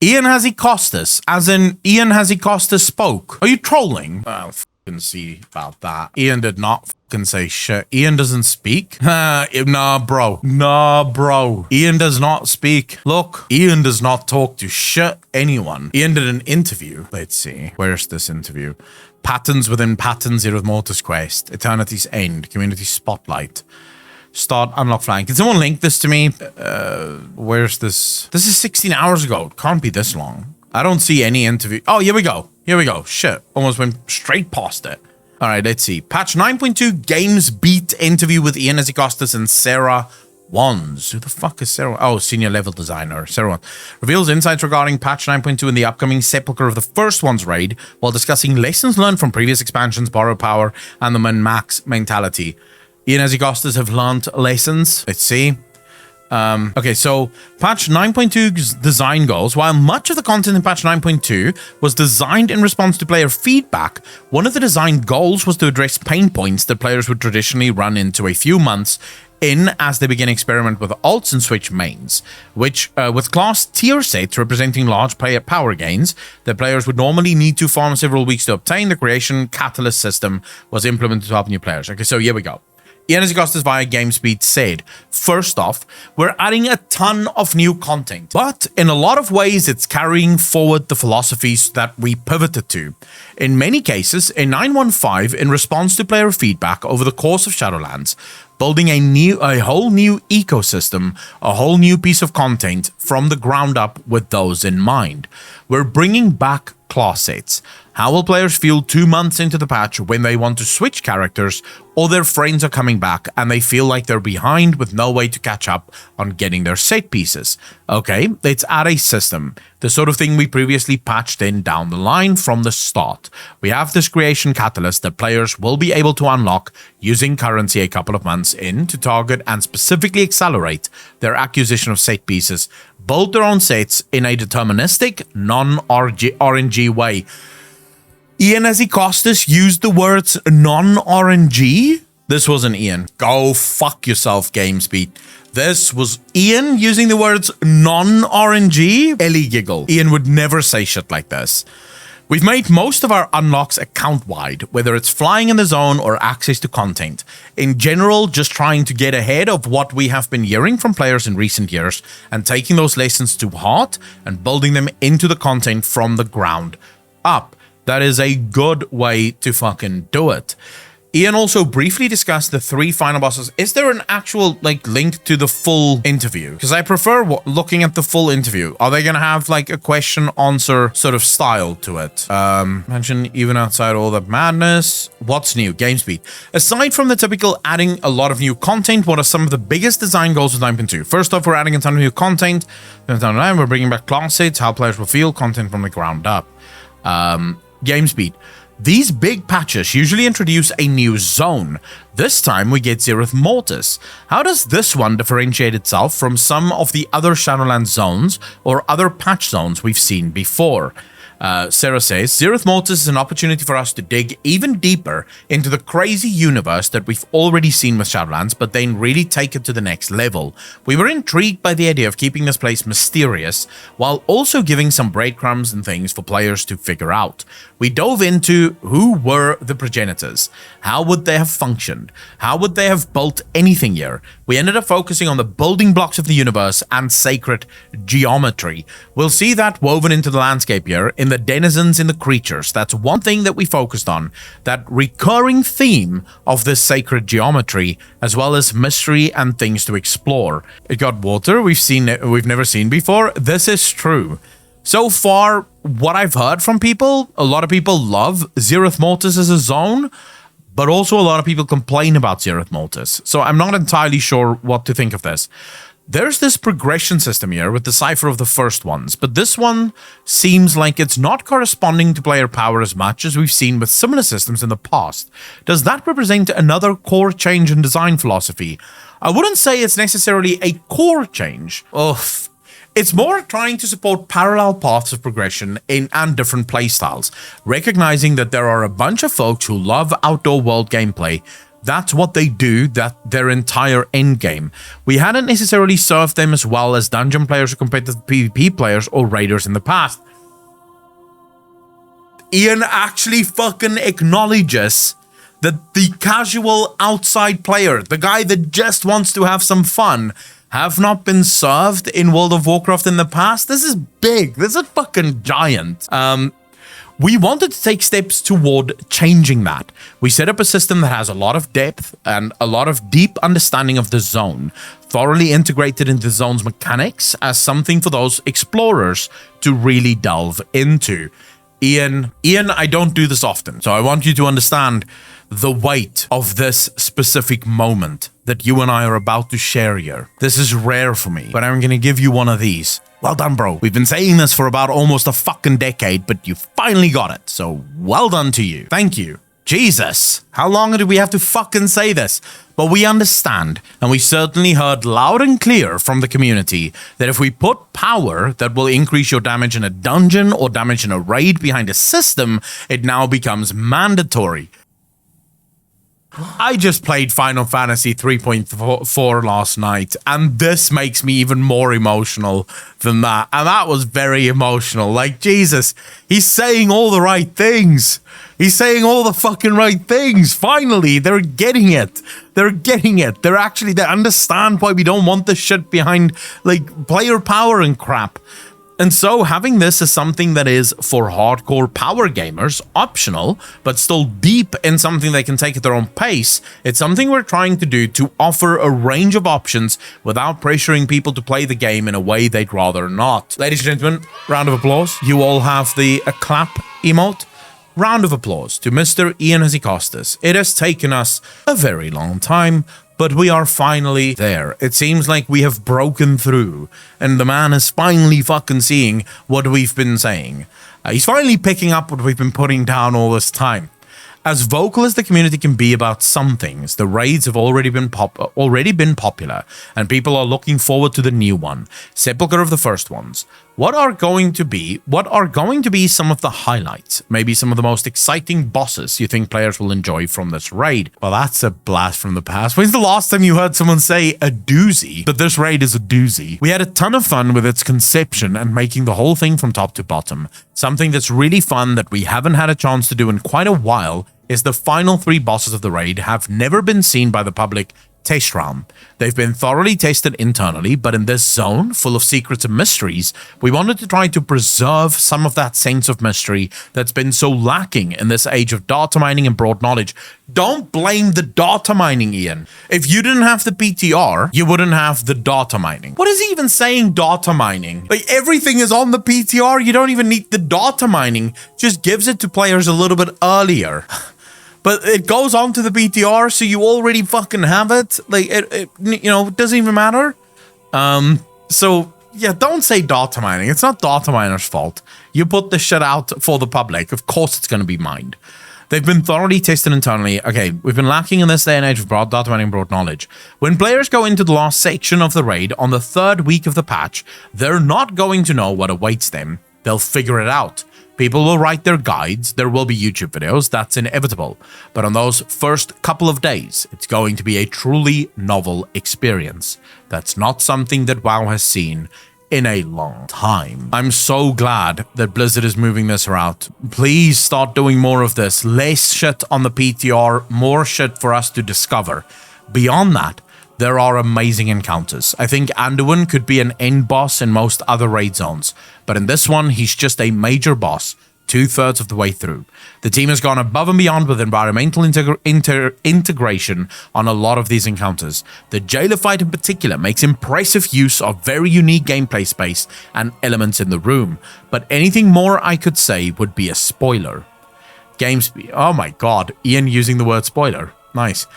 Ian Hazikostas, as in Ian Hazikostas spoke. Are you trolling? I'll fucking see about that. Ian did not fucking say shit. Ian doesn't speak? Nah, bro. Nah, bro. Ian does not speak. Look, Ian does not talk to shit anyone. Ian did an interview. Let's see. Where's this interview? Patterns within Patterns, Zero Mortis Quest, Eternity's End, Community Spotlight. Start unlock flying. Can someone link this to me? Where's this? This is 16 hours ago. It can't be this long. I don't see any interview. Oh, here we go. Here we go. Shit. Almost went straight past it. All right, let's see. Patch 9.2 Games Beat interview with Ian Hazikostas and Sarah Wands. Who the fuck is Sarah? Oh, senior level designer. Sarah Wands. Reveals insights regarding patch 9.2 and the upcoming Sepulchre of the First One's raid while discussing lessons learned from previous expansions, borrow power, and the min-max mentality. Ian Hazikostas have learned lessons. Let's see. Okay, so patch 9.2's design goals. While much of the content in patch 9.2 was designed in response to player feedback, one of the design goals was to address pain points that players would traditionally run into a few months in as they begin experiment with alts and switch mains, which with class tier sets representing large player power gains that players would normally need to farm several weeks to obtain. The creation catalyst system was implemented to help new players. Okay, so here we go. Ian Hazikostas via GameSpeed said, first off, we're adding a ton of new content, but in a lot of ways it's carrying forward the philosophies that we pivoted to. In many cases, in 9.1.5, in response to player feedback over the course of Shadowlands, building a whole new ecosystem, a whole new piece of content from the ground up with those in mind. We're bringing back class sets. How will players feel 2 months into the patch when they want to switch characters or their friends are coming back and they feel like they're behind with no way to catch up on getting their set pieces? Okay, let's add a system, the sort of thing we previously patched in down the line from the start. We have this creation catalyst that players will be able to unlock using currency a couple of months in to target and specifically accelerate their acquisition of set pieces, build their own sets in a deterministic, non-RNG way. Ian Hazikostas used the words non-RNG? This wasn't Ian. Go fuck yourself, GameSpeed. This was Ian using the words non-RNG? Ellie giggle. Ian would never say shit like this. We've made most of our unlocks account-wide, whether it's flying in the zone or access to content. In general, just trying to get ahead of what we have been hearing from players in recent years and taking those lessons to heart and building them into the content from the ground up. That is a good way to fucking do it. Ian also briefly discussed the 3 final bosses. Is there an actual link to the full interview? Because I prefer looking at the full interview. Are they going to have a question answer sort of style to it? Mention even outside all the madness. What's new? GameSpeed. Aside from the typical adding a lot of new content, what are some of the biggest design goals with 9.2? First off, we're adding a ton of new content. Then we're bringing back class sets, how players will feel, content from the ground up. GameSpeed. These big patches usually introduce a new zone. This time we get Zereth Mortis. How does this one differentiate itself from some of the other Shadowlands zones or other patch zones we've seen before? Sarah says, Zereth Mortis is an opportunity for us to dig even deeper into the crazy universe that we've already seen with Shadowlands, but then really take it to the next level. We were intrigued by the idea of keeping this place mysterious, while also giving some breadcrumbs and things for players to figure out. We dove into who were the progenitors, how would they have functioned, how would they have built anything here. We ended up focusing on the building blocks of the universe and sacred geometry. We'll see that woven into the landscape here in the denizens and the creatures. That's one thing that we focused on, that recurring theme of this sacred geometry, as well as mystery and things to explore. It got water we've never seen before. This is true. So far, what I've heard from people, a lot of people love Zereth Mortis as a zone, but also a lot of people complain about Zereth Mortis. So I'm not entirely sure what to think of this. There's this progression system here with the Cipher of the First Ones, but this one seems like it's not corresponding to player power as much as we've seen with similar systems in the past. Does that represent another core change in design philosophy? I wouldn't say it's necessarily a core change. It's more trying to support parallel paths of progression and different playstyles, recognizing that there are a bunch of folks who love outdoor world gameplay, That's what they do, that their entire end game. We hadn't necessarily served them as well as dungeon players or competitive PvP players or raiders in the past. Ian actually fucking acknowledges that the casual outside player, the guy that just wants to have some fun, have not been served in World of Warcraft in the past. This is big. This is fucking giant. We wanted to take steps toward changing that. We set up a system that has a lot of depth and a lot of deep understanding of the zone, thoroughly integrated into the zone's mechanics as something for those explorers to really delve into. Ian, I don't do this often, so I want you to understand the weight of this specific moment that you and I are about to share here. This is rare for me, but I'm gonna give you one of these. Well done, bro. We've been saying this for about almost a fucking decade, but you finally got it, so well done to you. Thank you. Jesus, how long did we have to fucking say this? But we understand, and we certainly heard loud and clear from the community that if we put power that will increase your damage in a dungeon or damage in a raid behind a system, it now becomes mandatory. I just played Final Fantasy 3.4 last night, and this makes me even more emotional than that. And that was very emotional. Like, Jesus, he's saying all the right things. He's saying all the fucking right things. Finally, they're getting it. They're getting it. They understand why we don't want this shit behind, like, player power and crap. And so having this as something that is for hardcore power gamers, optional, but still deep in something they can take at their own pace, it's something we're trying to do to offer a range of options without pressuring people to play the game in a way they'd rather not. Ladies and gentlemen, round of applause. You all have the clap emote. Round of applause to Mr. Ian Hazikostas. It has taken us a very long time, but we are finally there. It seems like we have broken through, and the man is finally fucking seeing what we've been saying. He's finally picking up what we've been putting down all this time. As vocal as the community can be about some things, the raids have already been popular, and people are looking forward to the new one, Sepulchre of the first ones. What are going to be some of the highlights? Maybe some of the most exciting bosses you think players will enjoy from this raid? Well, that's a blast from the past. When's the last time you heard someone say a doozy? That this raid is a doozy. We had a ton of fun with its conception and making the whole thing from top to bottom. Something that's really fun that we haven't had a chance to do in quite a while is the final 3 bosses of the raid have never been seen by the public test round. They've been thoroughly tested internally, but in this zone full of secrets and mysteries, we wanted to try to preserve some of that sense of mystery that's been so lacking in this age of data mining and broad knowledge. Don't blame the data mining, Ian. If you didn't have the PTR, you wouldn't have the data mining. What is he even saying, data mining? Like, everything is on the PTR. You don't even need the data mining. Just gives it to players a little bit earlier. But it goes on to the BTR, so you already fucking have it. Like, it doesn't even matter. So, yeah, don't say data mining. It's not data miners' fault. You put this shit out for the public. Of course it's going to be mined. They've been thoroughly tested internally. Okay, we've been lacking in this day and age of broad data mining and broad knowledge. When players go into the last section of the raid on the 3rd week of the patch, they're not going to know what awaits them. They'll figure it out. People will write their guides, there will be YouTube videos, that's inevitable. But on those first couple of days, it's going to be a truly novel experience. That's not something that WoW has seen in a long time. I'm so glad that Blizzard is moving this route. Please start doing more of this. Less shit on the PTR, more shit for us to discover. Beyond that, there are amazing encounters. I think Anduin could be an end boss in most other raid zones, but in this one, he's just a major boss, 2/3 of the way through. The team has gone above and beyond with environmental integration on a lot of these encounters. The jailer fight in particular makes impressive use of very unique gameplay space and elements in the room, but anything more I could say would be a spoiler. Oh my god, Ian using the word spoiler. Nice.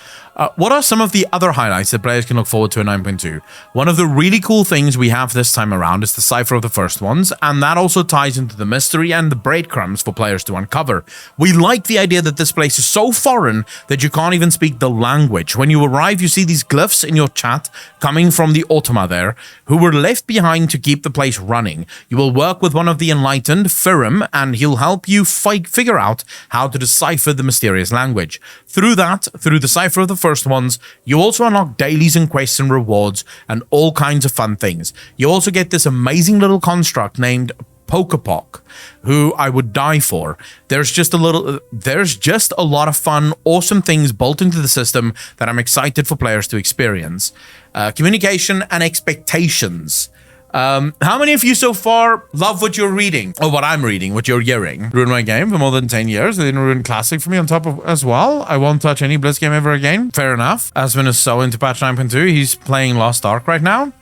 What are some of the other highlights that players can look forward to in 9.2? One of the really cool things we have this time around is the cipher of the first ones, and that also ties into the mystery and the breadcrumbs for players to uncover. We like the idea that this place is so foreign that you can't even speak the language. When you arrive, you see these glyphs in your chat coming from the Automa there, who were left behind to keep the place running. You will work with one of the enlightened, Firim, and he'll help you figure out how to decipher the mysterious language. Through the cipher of the first ones, you also unlock dailies and quests and rewards and all kinds of fun things. You also get this amazing little construct named Pokepock, who I would die for. There's just a lot of fun, awesome things built into the system that I'm excited for players to experience. Communication and expectations. How many of you so far love what you're reading? Or what I'm reading, what you're hearing? Ruined my game for more than 10 years. They didn't ruin Classic for me on top of as well. I won't touch any Blitz game ever again. Fair enough. Asvin is so into patch 9.2. He's playing Lost Ark right now.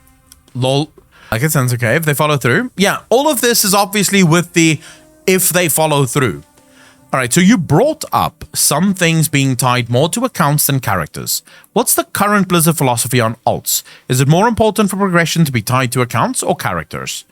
Lol. Like, it sounds okay if they follow through. Yeah, all of this is obviously with the if they follow through. All right, so you brought up some things being tied more to accounts than characters. What's the current Blizzard philosophy on alts? Is it more important for progression to be tied to accounts or characters?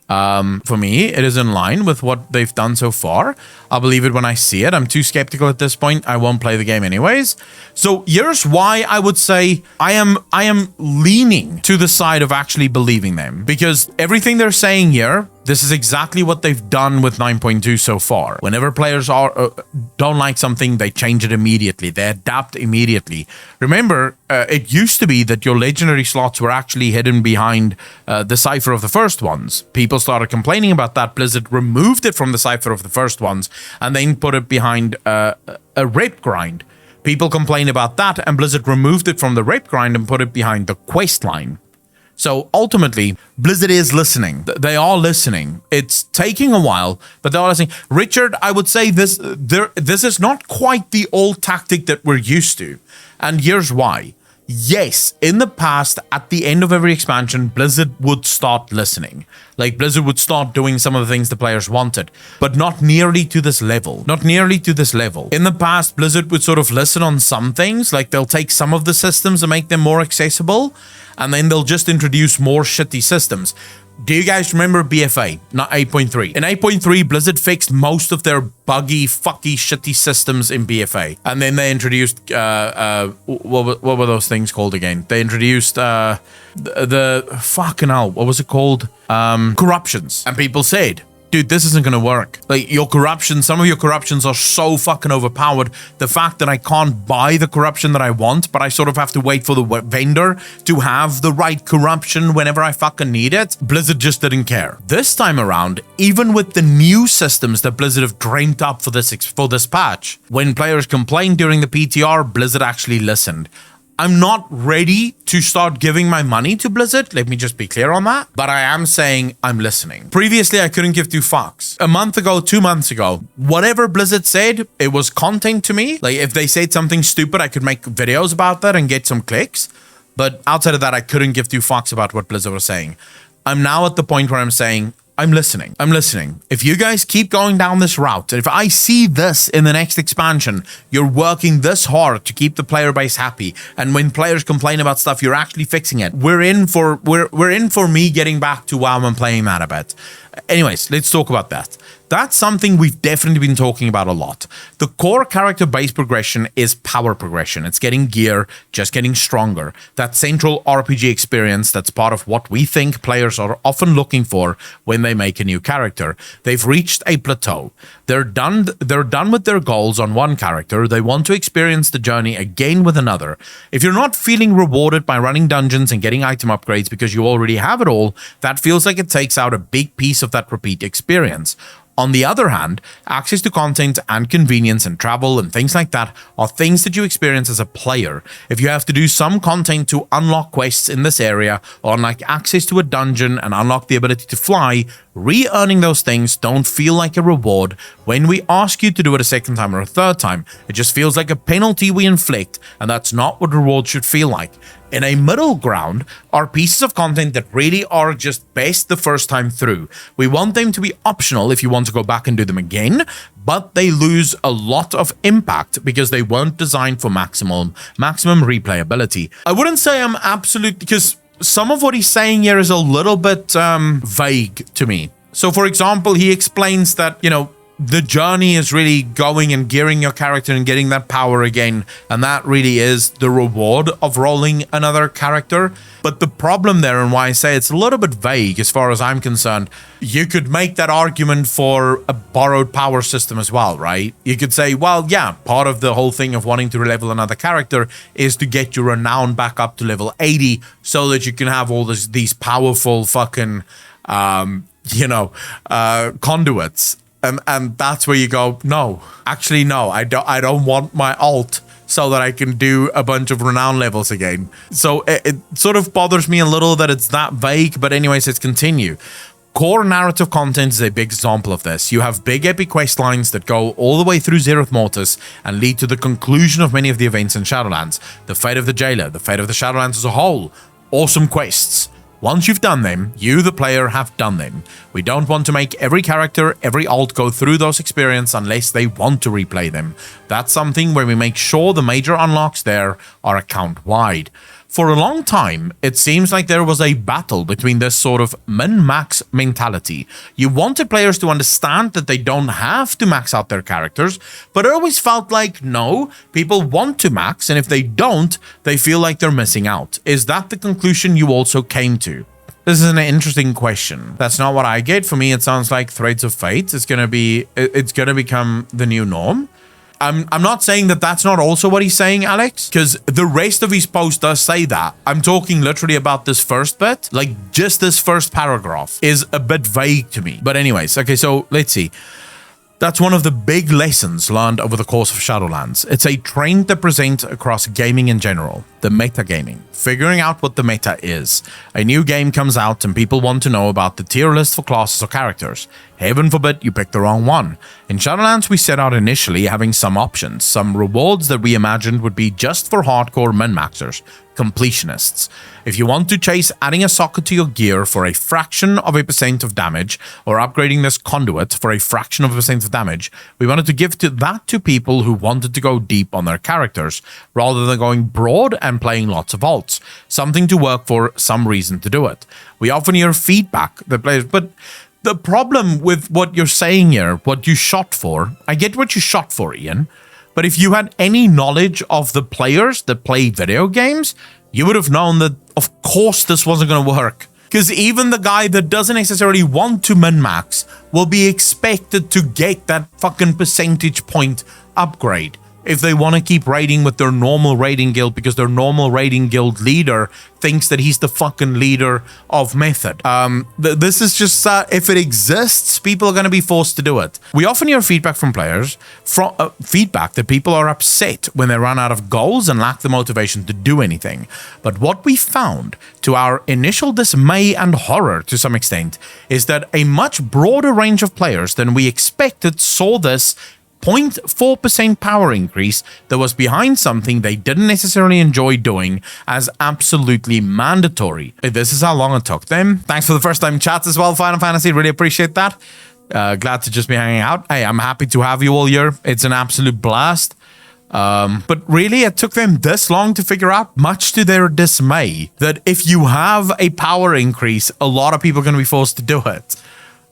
For me, it is in line with what they've done so far. I'll believe it when I see it. I'm too skeptical at this point. I won't play the game anyways. So here's why I would say I am leaning to the side of actually believing them, because everything they're saying here, this is exactly what they've done with 9.2 so far. Whenever players don't like something, they change it immediately. They adapt immediately. Remember, it used to be that your legendary slots were actually hidden behind the cipher of the first ones. People started complaining about that. Blizzard removed it from the cipher of the first ones and then put it behind a rep grind. People complained about that, and Blizzard removed it from the rep grind and put it behind the quest line. So ultimately, Blizzard is listening. They are listening. It's taking a while, but they are listening. Richard, I would say this is not quite the old tactic that we're used to. And here's why. Yes, in the past, at the end of every expansion, Blizzard would start listening. Like, Blizzard would start doing some of the things the players wanted, but not nearly to this level. Not nearly to this level. In the past, Blizzard would sort of listen on some things, like they'll take some of the systems and make them more accessible, and then they'll just introduce more shitty systems. Do you guys remember BFA? Not 8.3. In 8.3, Blizzard fixed most of their buggy, fucky, shitty systems in BFA. And then they introduced, what were those things called again? They introduced the fucking hell, what was it called? Corruptions. And people said, dude, this isn't going to work. Like, your corruption, some of your corruptions are so fucking overpowered. The fact that I can't buy the corruption that I want, but I sort of have to wait for the vendor to have the right corruption whenever I fucking need it, Blizzard just didn't care. This time around, even with the new systems that Blizzard have dreamt up for this patch, when players complained during the PTR, Blizzard actually listened. I'm not ready to start giving my money to Blizzard. Let me just be clear on that. But I am saying I'm listening. Previously, I couldn't give two fucks. A month ago, 2 months ago, whatever Blizzard said, it was content to me. Like, if they said something stupid, I could make videos about that and get some clicks. But outside of that, I couldn't give two fucks about what Blizzard was saying. I'm now at the point where I'm saying, I'm listening. I'm listening. If you guys keep going down this route, if I see this in the next expansion, you're working this hard to keep the player base happy, and when players complain about stuff, you're actually fixing it. We're in for me getting back to WoW and playing that a bit. Anyways, let's talk about that. That's something we've definitely been talking about a lot. The core character-based progression is power progression. It's getting gear, just getting stronger. That central RPG experience that's part of what we think players are often looking for when they make a new character. They've reached a plateau. They're done with their goals on one character. They want to experience the journey again with another. If you're not feeling rewarded by running dungeons and getting item upgrades because you already have it all, that feels like it takes out a big piece of that repeat experience. On the other hand, access to content and convenience and travel and things like that are things that you experience as a player. If you have to do some content to unlock quests in this area, or unlock access to a dungeon and unlock the ability to fly, re-earning those things don't feel like a reward when we ask you to do it a second time or a third time. It just feels like a penalty we inflict, and that's not what rewards should feel like. In a middle ground are pieces of content that really are just best the first time through. We want them to be optional if you want to go back and do them again, but they lose a lot of impact because they weren't designed for maximum replayability. I wouldn't say I'm absolute, because some of what he's saying here is a little bit vague to me. So for example, he explains that, the journey is really going and gearing your character and getting that power again. And that really is the reward of rolling another character. But the problem there, and why I say it's a little bit vague as far as I'm concerned, you could make that argument for a borrowed power system as well, right? You could say, well, yeah, part of the whole thing of wanting to level another character is to get your renown back up to level 80 so that you can have all these powerful fucking, conduits. And that's where you go, no, actually, no, I don't want my alt so that I can do a bunch of renown levels again. So it sort of bothers me a little that it's that vague, but anyways, let's continue. Core narrative content is a big example of this. You have big epic quest lines that go all the way through Zereth Mortis and lead to the conclusion of many of the events in Shadowlands. The fate of the Jailer, the fate of the Shadowlands as a whole. Awesome quests. Once you've done them, you, the player, have done them. We don't want to make every character, every alt go through those experiences unless they want to replay them. That's something where we make sure the major unlocks there are account-wide. For a long time, it seems like there was a battle between this sort of min-max mentality. You wanted players to understand that they don't have to max out their characters, but it always felt like, no, people want to max, and if they don't, they feel like they're missing out. Is that the conclusion you also came to? This is an interesting question. That's not what I get. For me, it sounds like Threads of Fate. It's gonna become the new norm. I'm not saying that that's not also what he's saying, Alex, because the rest of his post does say that. I'm talking literally about this first bit. Like, just this first paragraph is a bit vague to me. But anyways, okay, so let's see. That's one of the big lessons learned over the course of Shadowlands. It's a trend to present across gaming in general, the metagaming, figuring out what the meta is. A new game comes out and people want to know about the tier list for classes or characters. Heaven forbid you pick the wrong one. In Shadowlands, we set out initially having some options, some rewards that we imagined would be just for hardcore min-maxers, completionists. If you want to chase adding a socket to your gear for a fraction of a percent of damage, or upgrading this conduit for a fraction of a percent of damage, we wanted to give that to people who wanted to go deep on their characters, rather than going broad and playing lots of alts. Something to work for, some reason to do it. We often hear feedback that players, but the problem with what you're saying here, what you shot for, I get what you shot for, Ian, but if you had any knowledge of the players that play video games, you would have known that, of course, this wasn't going to work. Because even the guy that doesn't necessarily want to min-max will be expected to get that fucking percentage point upgrade if they want to keep raiding with their normal raiding guild, because their normal raiding guild leader thinks that he's the fucking leader of method. This is just, if it exists, people are going to be forced to do it. We often hear feedback from players, feedback that people are upset when they run out of goals and lack the motivation to do anything. But what we found, to our initial dismay and horror to some extent, is that a much broader range of players than we expected saw this 0.4% power increase that was behind something they didn't necessarily enjoy doing as absolutely mandatory. This is how long it took them. Thanks for the first time chats as well, Final Fantasy. Really appreciate that. Glad to just be hanging out. Hey, I'm happy to have you all here. It's an absolute blast. But really, it took them this long to figure out, much to their dismay, that if you have a power increase, a lot of people are going to be forced to do it.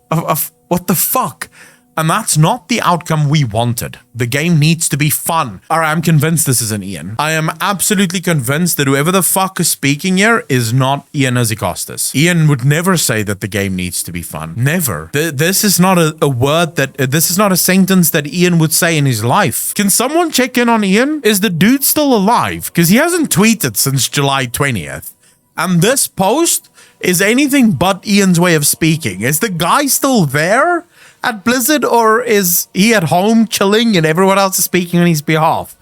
What the fuck? And that's not the outcome we wanted. The game needs to be fun. Alright, I'm convinced this isn't Ian. I am absolutely convinced that whoever the fuck is speaking here is not Ian Azikostas. Ian would never say that the game needs to be fun. Never. This is not a word that, this is not a sentence that Ian would say in his life. Can someone check in on Ian? Is the dude still alive? Because he hasn't tweeted since July 20th. And this post is anything but Ian's way of speaking. Is the guy still there at Blizzard, or is he at home chilling and everyone else is speaking on his behalf?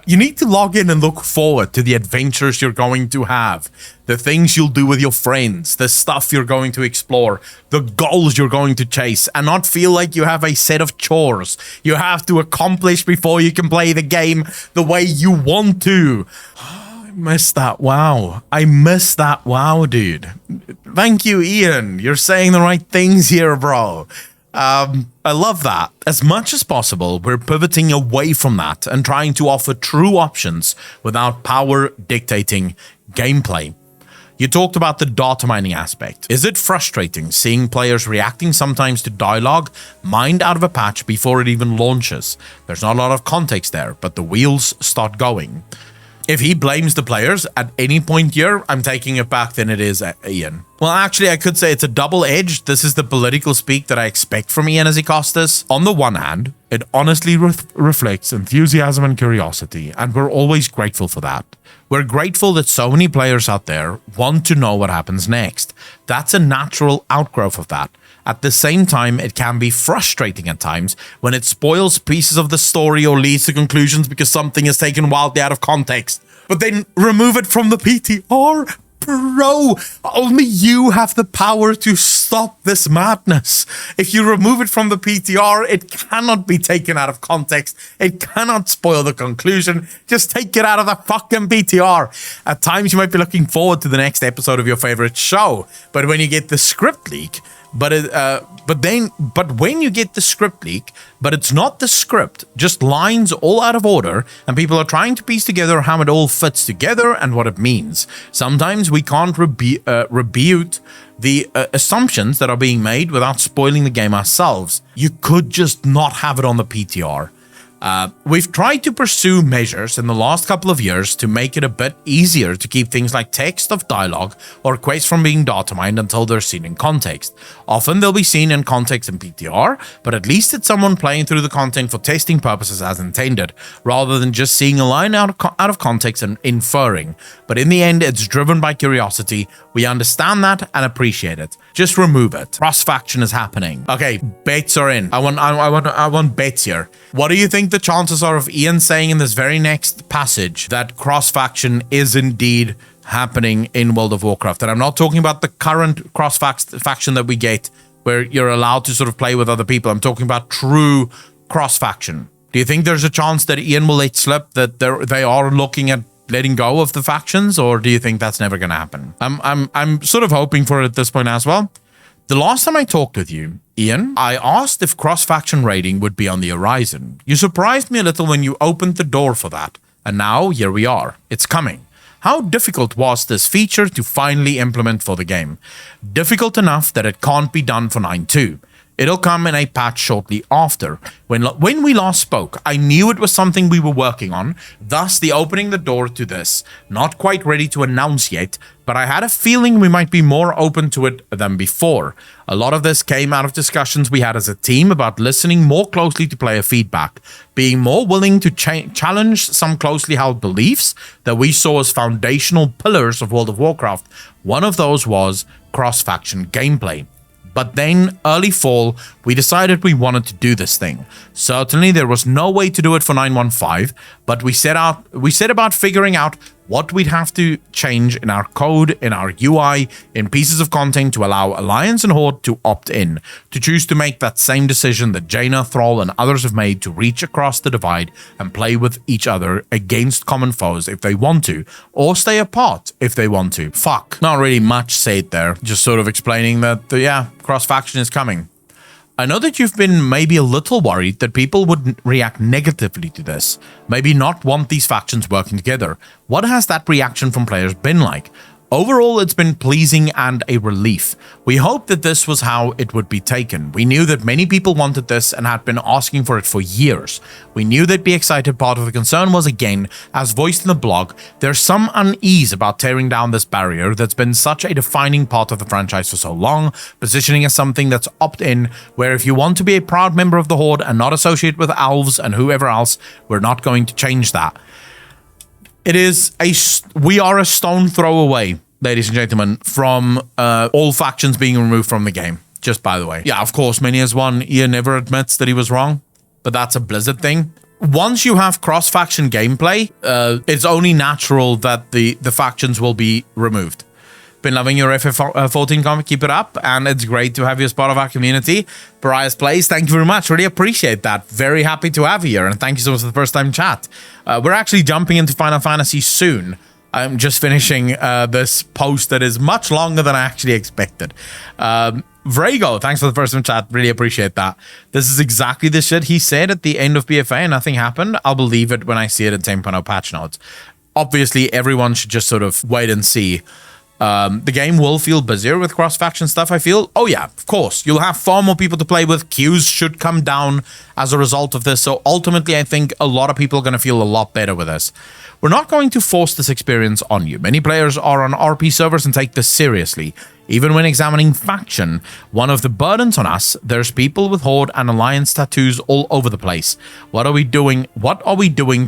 You need to log in and look forward to the adventures you're going to have, the things you'll do with your friends, the stuff you're going to explore, the goals you're going to chase, and not feel like you have a set of chores you have to accomplish before you can play the game the way you want to. I miss that WoW. I miss that WoW, dude. Thank you, Ian. You're saying the right things here, bro. I love that. As much as possible, we're pivoting away from that and trying to offer true options without power dictating gameplay. You talked about the data mining aspect. Is it frustrating seeing players reacting sometimes to dialogue mined out of a patch before it even launches? There's not a lot of context there, but the wheels start going. If he blames the players at any point here, I'm taking it back than it is Ian. Well, actually, I could say it's a double-edged. This is the political speak that I expect from Ian as he casts this. On the one hand, it honestly reflects enthusiasm and curiosity, and we're always grateful for that. We're grateful that so many players out there want to know what happens next. That's a natural outgrowth of that. At the same time, it can be frustrating at times when it spoils pieces of the story or leads to conclusions because something is taken wildly out of context. But then remove it from the PTR? Bro, only you have the power to stop this madness. If you remove it from the PTR, it cannot be taken out of context. It cannot spoil the conclusion. Just take it out of the fucking PTR. At times, you might be looking forward to the next episode of your favorite show, but when you get the script leak, but when you get the script leak, but it's not the script, just lines all out of order, and people are trying to piece together how it all fits together and what it means. Sometimes we can't rebut the assumptions that are being made without spoiling the game ourselves. You could just not have it on the PTR. We've tried to pursue measures in the last couple of years to make it a bit easier to keep things like text of dialogue or quests from being data mined until they're seen in context. Often they'll be seen in context in PTR, but at least it's someone playing through the content for testing purposes as intended, rather than just seeing a line out of context and inferring. But in the end, it's driven by curiosity. We understand that and appreciate it. Just remove it. Cross-faction is happening. Okay, bets are in. I want bets here. What do you think the chances are of Ian saying in this very next passage that cross-faction is indeed happening in World of Warcraft? And I'm not talking about the current cross-faction that we get where you're allowed to sort of play with other people. I'm talking about true cross-faction. Do you think there's a chance that Ian will let slip that they are looking at letting go of the factions, or do you think that's never going to happen? I'm sort of hoping for it at this point as well. The last time I talked with you, Ian, I asked if cross-faction raiding would be on the horizon. You surprised me a little when you opened the door for that, and now here we are. It's coming. How difficult was this feature to finally implement for the game? Difficult enough that it can't be done for 9.2. It'll come in a patch shortly after. When we last spoke, I knew it was something we were working on, thus the opening the door to this. Not quite ready to announce yet, but I had a feeling we might be more open to it than before. A lot of this came out of discussions we had as a team about listening more closely to player feedback, being more willing to challenge some closely held beliefs that we saw as foundational pillars of World of Warcraft. One of those was cross-faction gameplay. But then, early fall, we decided we wanted to do this thing. Certainly, there was no way to do it for 9.1.5, but we set about figuring out what we'd have to change in our code, in our UI, in pieces of content to allow Alliance and Horde to opt in, to choose to make that same decision that Jaina, Thrall, and others have made to reach across the divide and play with each other against common foes if they want to, or stay apart if they want to. Fuck. Not really much said there, just sort of explaining that, yeah, cross-faction is coming. I know that you've been maybe a little worried that people would react negatively to this, maybe not want these factions working together. What has that reaction from players been like? Overall, it's been pleasing and a relief. We hoped that this was how it would be taken. We knew that many people wanted this and had been asking for it for years. We knew they'd be excited. Part of the concern was, again, as voiced in the blog, there's some unease about tearing down this barrier that's been such a defining part of the franchise for so long, positioning as something that's opt-in, where if you want to be a proud member of the Horde and not associate with elves and whoever else, we're not going to change that. We are a stone throw away, ladies and gentlemen, from all factions being removed from the game. Just by the way. Yeah, of course, many as one. Ian never admits that he was wrong, but that's a Blizzard thing. Once you have cross-faction gameplay, it's only natural that the factions will be removed. Been loving your FF14 comic, keep it up, and it's great to have you as part of our community. Pariah's Plays, thank you very much, really appreciate that. Very happy to have you here, and thank you so much for the first time chat. We're actually jumping into Final Fantasy soon. I'm just finishing this post that is much longer than I actually expected. Vrago, thanks for the first time chat, really appreciate that. This is exactly the shit he said at the end of BFA and nothing happened. I'll believe it when I see it in 10.0 patch notes. Obviously, everyone should just sort of wait and see. The game will feel busier with cross-faction stuff, I feel. Oh yeah, of course. You'll have far more people to play with. Queues should come down as a result of this. So ultimately, I think a lot of people are going to feel a lot better with this. We're not going to force this experience on you. Many players are on RP servers and take this seriously. Even when examining faction, one of the burdens on us, there's people with Horde and Alliance tattoos all over the place. What are we doing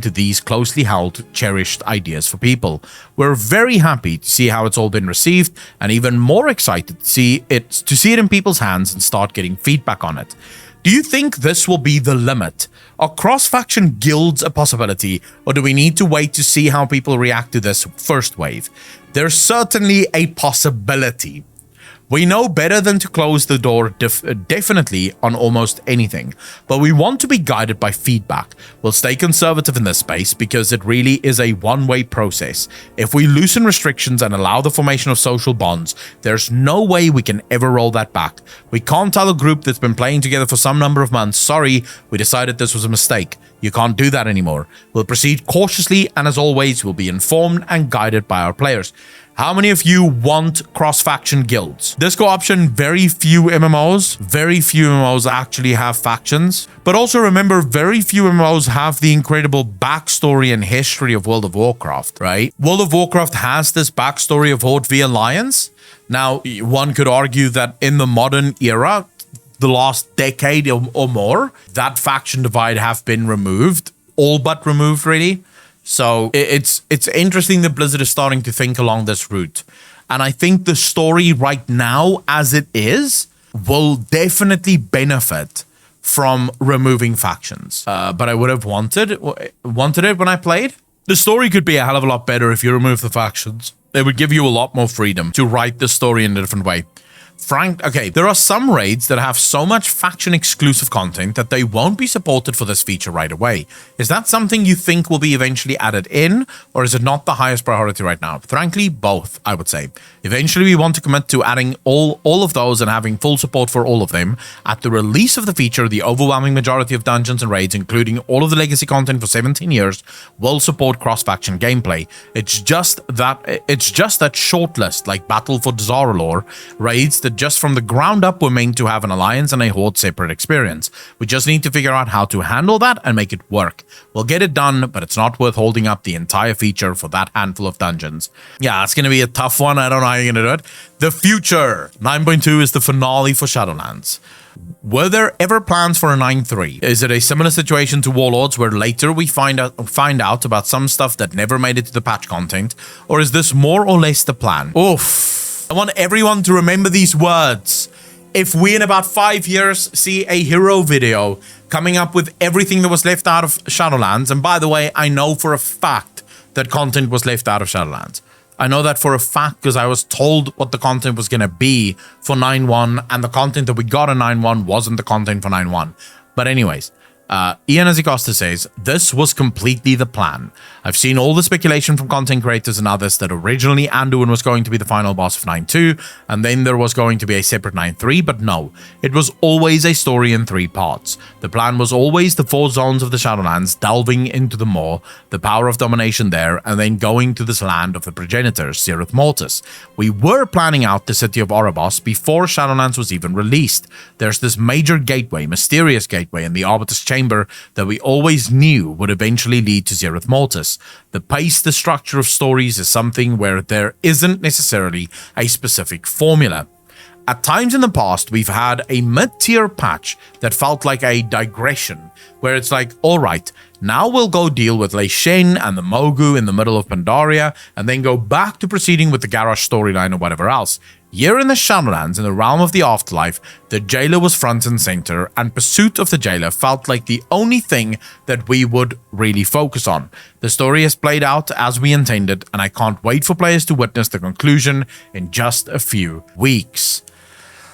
to these closely held, cherished ideas for people? We're very happy to see how it's all been received, and even more excited to see it in people's hands and start getting feedback on it. Do you think this will be the limit? Are cross-faction guilds a possibility, or do we need to wait to see how people react to this first wave? There's certainly a possibility. We know better than to close the door definitely on almost anything, but we want to be guided by feedback. We'll stay conservative in this space because it really is a one-way process. If we loosen restrictions and allow the formation of social bonds, there's no way we can ever roll that back. We can't tell a group that's been playing together for some number of months, sorry, we decided this was a mistake. You can't do that anymore. We'll proceed cautiously, and as always, we'll be informed and guided by our players. How many of you want cross-faction guilds? Disco option, very few MMOs actually have factions. But also remember, very few MMOs have the incredible backstory and history of World of Warcraft, right? World of Warcraft has this backstory of Horde v Alliance. Now, one could argue that in the modern era, the last decade or more, that faction divide have been removed, all but removed really. So it's interesting that Blizzard is starting to think along this route. And I think the story right now, as it is, will definitely benefit from removing factions. But I would have wanted it when I played. The story could be a hell of a lot better if you remove the factions. It would give you a lot more freedom to write the story in a different way. Okay, there are some raids that have so much faction exclusive content that they won't be supported for this feature right away. Is that something you think will be eventually added in, or is it not the highest priority right now? Frankly, both, I would say. Eventually, we want to commit to adding all of those and having full support for all of them. At the release of the feature, the overwhelming majority of dungeons and raids, including all of the legacy content for 17 years, will support cross-faction gameplay. It's just that short list, like Battle for Dzarolor, raids that just from the ground up were meant to have an Alliance and a Horde separate experience. We just need to figure out how to handle that and make it work. We'll get it done, but it's not worth holding up the entire feature for that handful of dungeons. Yeah, it's going to be a tough one. I don't know how you're going to do it. The future. 9.2 is the finale for Shadowlands. Were there ever plans for a 9.3? Is it a similar situation to Warlords where later we find out about some stuff that never made it to the patch content? Or is this more or less the plan? Oof. I want everyone to remember these words. If we in about 5 years see a hero video coming up with everything that was left out of Shadowlands, and by the way, I know for a fact that content was left out of Shadowlands. I know that for a fact because I was told what the content was going to be for 9.1, and the content that we got in 9.1 wasn't the content for 9.1. But anyways, Ian Azicosta says, this was completely the plan. I've seen all the speculation from content creators and others that originally Anduin was going to be the final boss of 9.2, and then there was going to be a separate 9.3, but no, it was always a story in 3 parts. The plan was always the 4 zones of the Shadowlands, delving into the maw, the power of domination there, and then going to this land of the progenitors, Zereth Mortis. We were planning out the city of Oribos before Shadowlands was even released. There's this major gateway, mysterious gateway in the Arbitor's Chamber that we always knew would eventually lead to Zereth Mortis. The pace, the structure of stories is something where there isn't necessarily a specific formula. At times in the past, we've had a mid-tier patch that felt like a digression, where it's like, alright, now we'll go deal with Lei Shen and the Mogu in the middle of Pandaria, and then go back to proceeding with the Garrosh storyline or whatever else. Here in the Shadowlands, in the realm of the afterlife, the jailer was front and center, and pursuit of the jailer felt like the only thing that we would really focus on. The story has played out as we intended, and I can't wait for players to witness the conclusion in just a few weeks.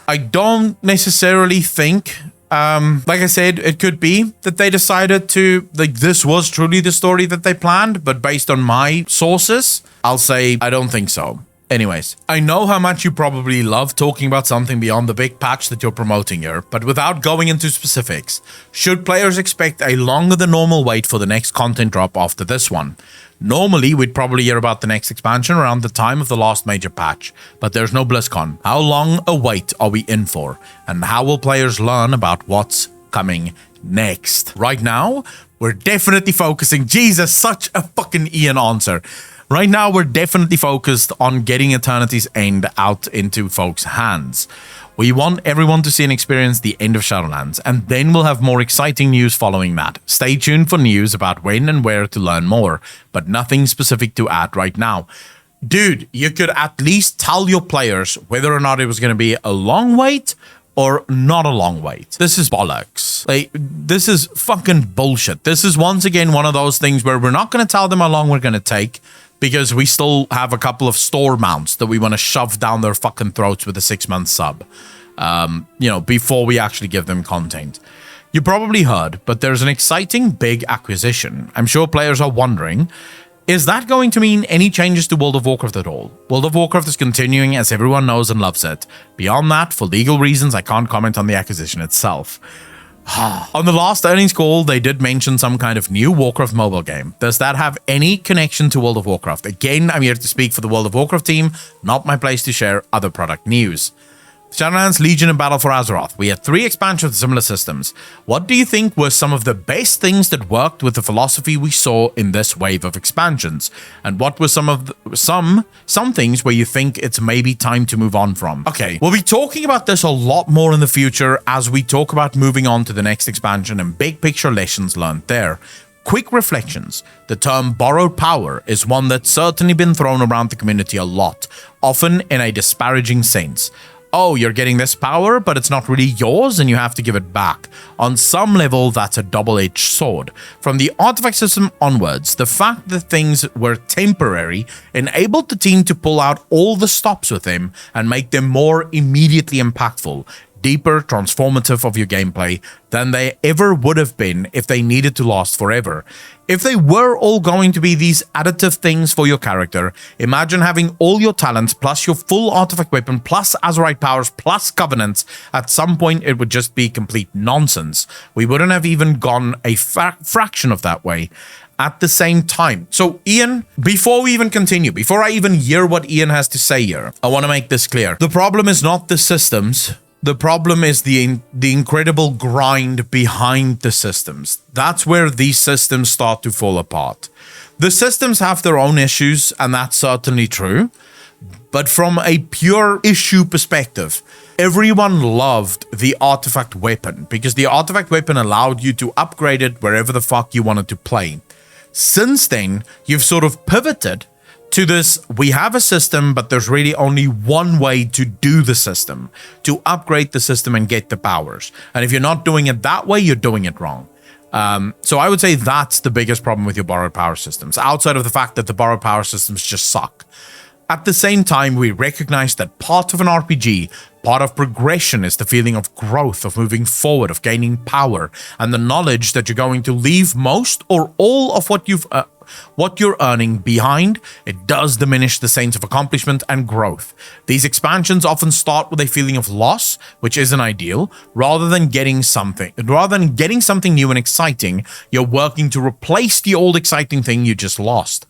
I don't necessarily think, like I said, it could be that they decided to, like, this was truly the story that they planned, but based on my sources, I'll say I don't think so. Anyways, I know how much you probably love talking about something beyond the big patch that you're promoting here, but without going into specifics, should players expect a longer than normal wait for the next content drop after this one? Normally, we'd probably hear about the next expansion around the time of the last major patch, but there's no BlizzCon. How long a wait are we in for? And how will players learn about what's coming next? Right now, we're definitely focusing. Jesus, such a fucking Ian answer. Right now, we're definitely focused on getting Eternity's End out into folks' hands. We want everyone to see and experience the end of Shadowlands, and then we'll have more exciting news following that. Stay tuned for news about when and where to learn more, but nothing specific to add right now. Dude, you could at least tell your players whether or not it was going to be a long wait or not a long wait. This is bollocks. Like, this is fucking bullshit. This is once again one of those things where we're not going to tell them how long we're going to take, because we still have a couple of store mounts that we want to shove down their fucking throats with a 6-month sub, before we actually give them content. You probably heard, but there's an exciting big acquisition. I'm sure players are wondering, is that going to mean any changes to World of Warcraft at all? World of Warcraft is continuing as everyone knows and loves it. Beyond that, for legal reasons, I can't comment on the acquisition itself. On the last earnings call, they did mention some kind of new Warcraft mobile game. Does that have any connection to World of Warcraft? Again, I'm here to speak for the World of Warcraft team, not my place to share other product news. Shadowlands, Legion, and Battle for Azeroth. We had 3 expansions with similar systems. What do you think were some of the best things that worked with the philosophy we saw in this wave of expansions? And what were some things where you think it's maybe time to move on from? Okay, we'll be talking about this a lot more in the future as we talk about moving on to the next expansion and big picture lessons learned there. Quick reflections. The term borrowed power is one that's certainly been thrown around the community a lot, often in a disparaging sense. Oh, you're getting this power, but it's not really yours and you have to give it back. On some level, that's a double-edged sword. From the artifact system onwards, the fact that things were temporary enabled the team to pull out all the stops with them and make them more immediately impactful, deeper, transformative of your gameplay than they ever would have been if they needed to last forever. If they were all going to be these additive things for your character, imagine having all your talents plus your full artifact weapon plus Azerite powers plus covenants. At some point, it would just be complete nonsense. We wouldn't have even gone a fraction of that way. At the same time. So Ian, before we even continue, before I even hear what Ian has to say here, I want to make this clear. The problem is not the systems. The problem is the incredible grind behind the systems. That's where these systems start to fall apart. The systems have their own issues, and that's certainly true. But from a pure issue perspective, everyone loved the artifact weapon because the artifact weapon allowed you to upgrade it wherever the fuck you wanted to play. Since then, you've sort of pivoted to this, we have a system, but there's really only one way to do the system, to upgrade the system and get the powers. And if you're not doing it that way, you're doing it wrong. So I would say that's the biggest problem with your borrowed power systems, outside of the fact that the borrowed power systems just suck. At the same time, we recognize that part of an RPG, part of progression is the feeling of growth, of moving forward, of gaining power, and the knowledge that you're going to leave most or all of what you're earning behind. It does diminish the sense of accomplishment and growth. These expansions often start with a feeling of loss, which isn't ideal. Rather than getting something new and exciting, you're working to replace the old exciting thing you just lost.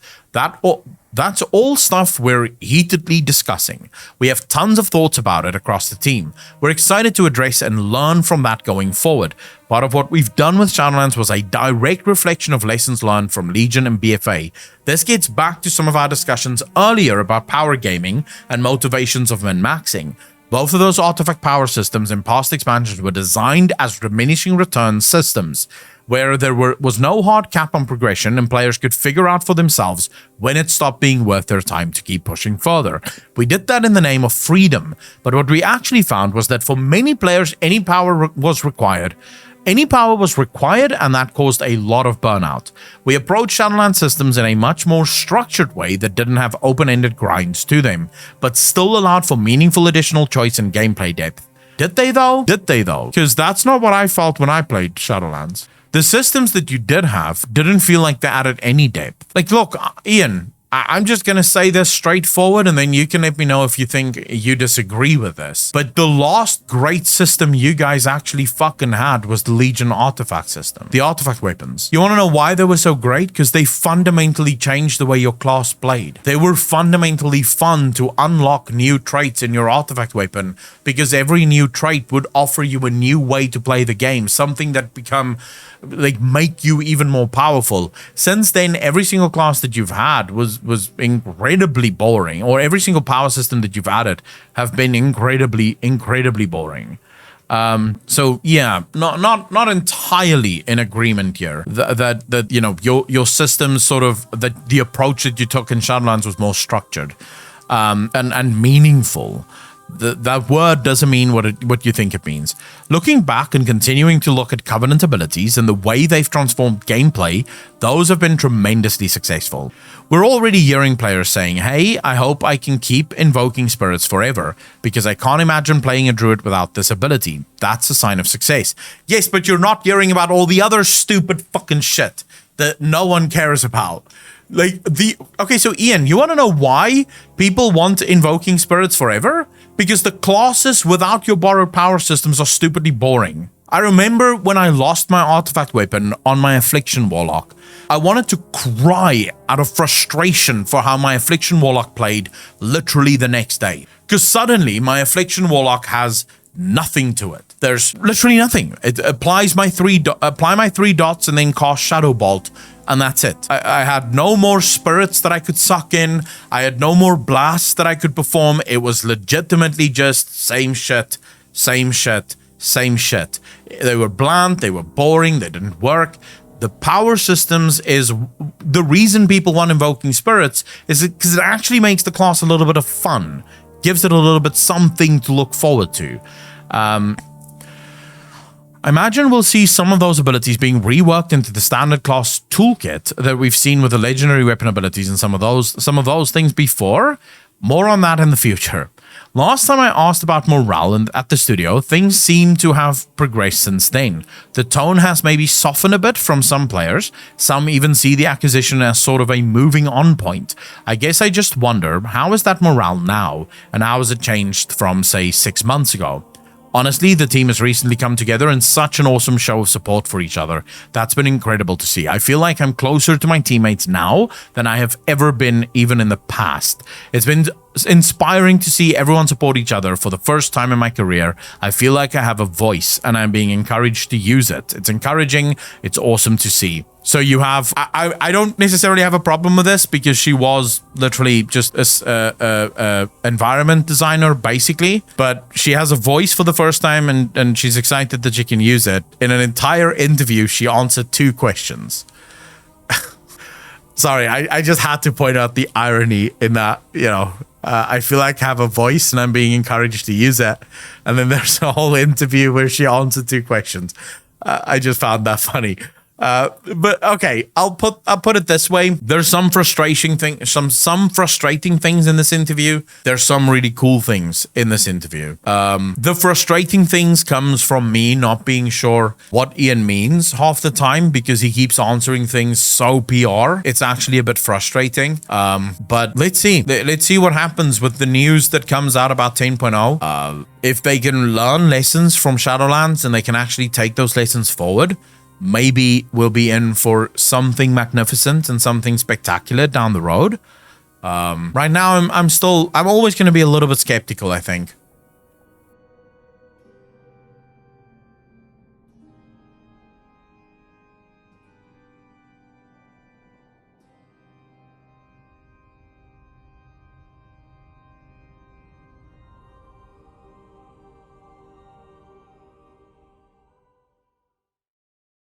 That's all stuff we're heatedly discussing. We have tons of thoughts about it across the team. We're excited to address and learn from that going forward. Part of what we've done with Shadowlands was a direct reflection of lessons learned from Legion and BFA. This gets back to some of our discussions earlier about power gaming and motivations of min-maxing. Both of those artifact power systems in past expansions were designed as diminishing return systems, where there was no hard cap on progression and players could figure out for themselves when it stopped being worth their time to keep pushing further. We did that in the name of freedom, but what we actually found was that for many players, any power was required, and that caused a lot of burnout. We approached Shadowlands systems in a much more structured way that didn't have open-ended grinds to them, but still allowed for meaningful additional choice and gameplay depth. Did they though? Because that's not what I felt when I played Shadowlands. The systems that you did have didn't feel like they added any depth. Like, look, Ian, I'm just going to say this straightforward, and then you can let me know if you think you disagree with this. But the last great system you guys actually fucking had was the Legion artifact system. The artifact weapons. You want to know why they were so great? Because they fundamentally changed the way your class played. They were fundamentally fun to unlock new traits in your artifact weapon, because every new trait would offer you a new way to play the game, something that make you even more powerful. Since then, every single class that you've had was incredibly boring, or every single power system that you've added have been incredibly boring. So yeah, not entirely in agreement here that you know, your system sort of, that the approach that you took in Shadowlands was more structured and meaningful. That word doesn't mean what you think it means. Looking back and continuing to look at Covenant abilities and the way they've transformed gameplay, those have been tremendously successful. We're already hearing players saying, hey, I hope I can keep invoking spirits forever, because I can't imagine playing a druid without this ability. That's a sign of success. Yes, but you're not hearing about all the other stupid fucking shit that no one cares about. Okay, so Ian, you want to know why people want invoking spirits forever? Because the classes without your borrowed power systems are stupidly boring. I remember when I lost my artifact weapon on my Affliction Warlock, I wanted to cry out of frustration for how my Affliction Warlock played literally the next day. Because suddenly my Affliction Warlock has nothing to it. There's literally nothing. It applies apply my 3 dots and then cast Shadow Bolt, and that's it. I had no more spirits that I could suck in. I had no more blasts that I could perform. It was legitimately just same shit, same shit, same shit. They were bland, they were boring, they didn't work. The power systems is the reason people want invoking spirits, is because it actually makes the class a little bit of fun. Gives it a little bit something to look forward to. I imagine we'll see some of those abilities being reworked into the standard class toolkit that we've seen with the legendary weapon abilities and some of those things before. More on that in the future. Last time I asked about morale at the studio, things seem to have progressed since then. The tone has maybe softened a bit from some players. Some even see the acquisition as sort of a moving on point. I guess I just wonder, how is that morale now? And how has it changed from, say, 6 months ago? Honestly, the team has recently come together in such an awesome show of support for each other. That's been incredible to see. I feel like I'm closer to my teammates now than I have ever been even in the past. It's been inspiring to see everyone support each other for the first time in my career. I feel like I have a voice and I'm being encouraged to use it. It's encouraging. It's awesome to see. So you have, I don't necessarily have a problem with this, because she was literally just a environment designer basically, but she has a voice for the first time and she's excited that she can use it. In an entire interview, she answered 2 questions. Sorry, I just had to point out the irony in that, you know, I feel like I have a voice and I'm being encouraged to use it. And then there's a whole interview where she answered 2 questions. I just found that funny. But okay, I'll put it this way. There's some frustrating things in this interview. There's some really cool things in this interview. The frustrating things comes from me not being sure what Ian means half the time, because he keeps answering things so PR. It's actually a bit frustrating. But let's see. Let's see what happens with the news that comes out about 10.0. If they can learn lessons from Shadowlands and they can actually take those lessons forward, maybe we'll be in for something magnificent and something spectacular down the road. Right now, I'm always going to be a little bit skeptical, I think.